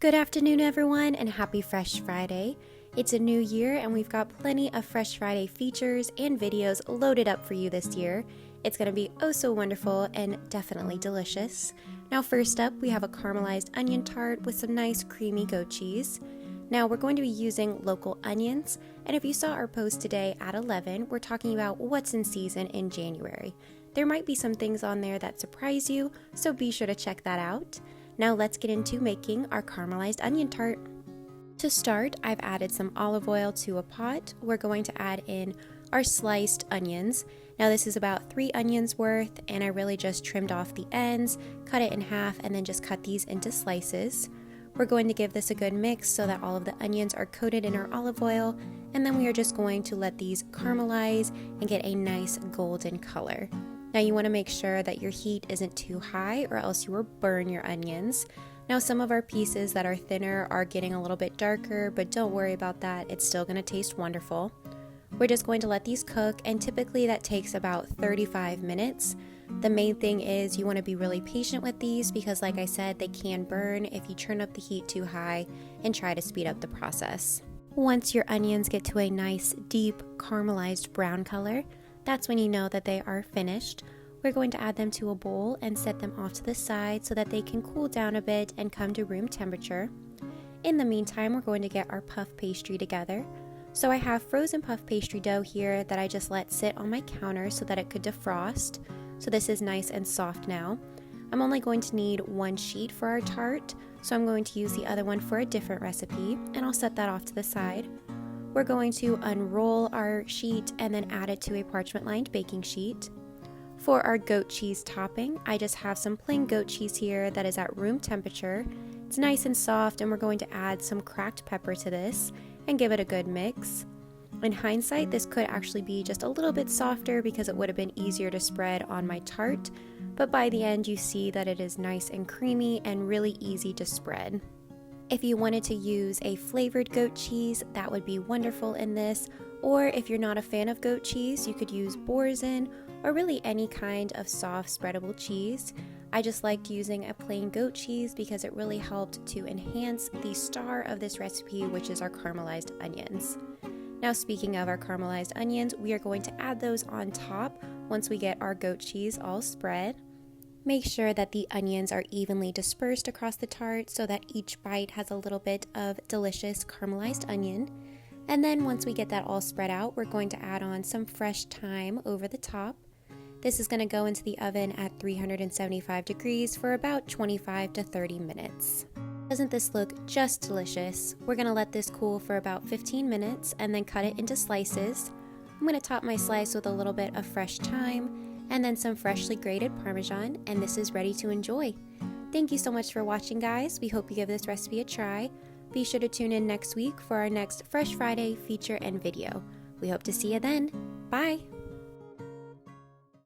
Good afternoon, everyone, and happy Fresh Friday. It's a new year, and we've got plenty of Fresh Friday features and videos loaded up for you this year. It's going to be oh so wonderful and definitely delicious. Now, first up, we have a caramelized onion tart with some nice creamy goat cheese. Now, we're going to be using local onions, and if you saw our post today at 11, we're talking about what's in season in January. There might be some things on there that surprise you, so be sure to check that out. Now let's get into making our caramelized onion tart. To start, I've added some olive oil to a pot. We're going to add in our sliced onions. Now this is about 3 onions worth, and I really just trimmed off the ends, cut it in half, and then just cut these into slices. We're going to give this a good mix so that all of the onions are coated in our olive oil, and then we are just going to let these caramelize and get a nice golden color. Now you want to make sure that your heat isn't too high or else you will burn your onions. Now some of our pieces that are thinner are getting a little bit darker, but don't worry about that, it's still going to taste wonderful. We're just going to let these cook, and typically that takes about 35 minutes. The main thing is you want to be really patient with these because, like I said, they can burn if you turn up the heat too high and try to speed up the process. Once your onions get to a nice deep caramelized brown color, that's when you know that they are finished. We're going to add them to a bowl and set them off to the side so that they can cool down a bit and come to room temperature. In the meantime, we're going to get our puff pastry together. So I have frozen puff pastry dough here that I just let sit on my counter so that it could defrost. So this is nice and soft now. I'm only going to need 1 sheet for our tart, so I'm going to use the other one for a different recipe, and I'll set that off to the side. We're going to unroll our sheet and then add it to a parchment-lined baking sheet. For our goat cheese topping, I just have some plain goat cheese here that is at room temperature. It's nice and soft, and we're going to add some cracked pepper to this and give it a good mix. In hindsight, this could actually be just a little bit softer because it would have been easier to spread on my tart, but by the end you see that it is nice and creamy and really easy to spread. If you wanted to use a flavored goat cheese, that would be wonderful in this, or if you're not a fan of goat cheese, you could use boursin or really any kind of soft spreadable cheese. I just liked using a plain goat cheese because it really helped to enhance the star of this recipe, which is our caramelized onions. Now, speaking of our caramelized onions, we are going to add those on top once we get our goat cheese all spread. Make sure that the onions are evenly dispersed across the tart so that each bite has a little bit of delicious caramelized onion. And then once we get that all spread out, we're going to add on some fresh thyme over the top. This is going to go into the oven at 375 degrees for about 25 to 30 minutes. Doesn't this look just delicious? We're going to let this cool for about 15 minutes and then cut it into slices. I'm going to top my slice with a little bit of fresh thyme and then some freshly grated Parmesan, and this is ready to enjoy. Thank you so much for watching, guys. We hope you give this recipe a try. Be sure to tune in next week for our next Fresh Friday feature and video. We hope to see you then. Bye!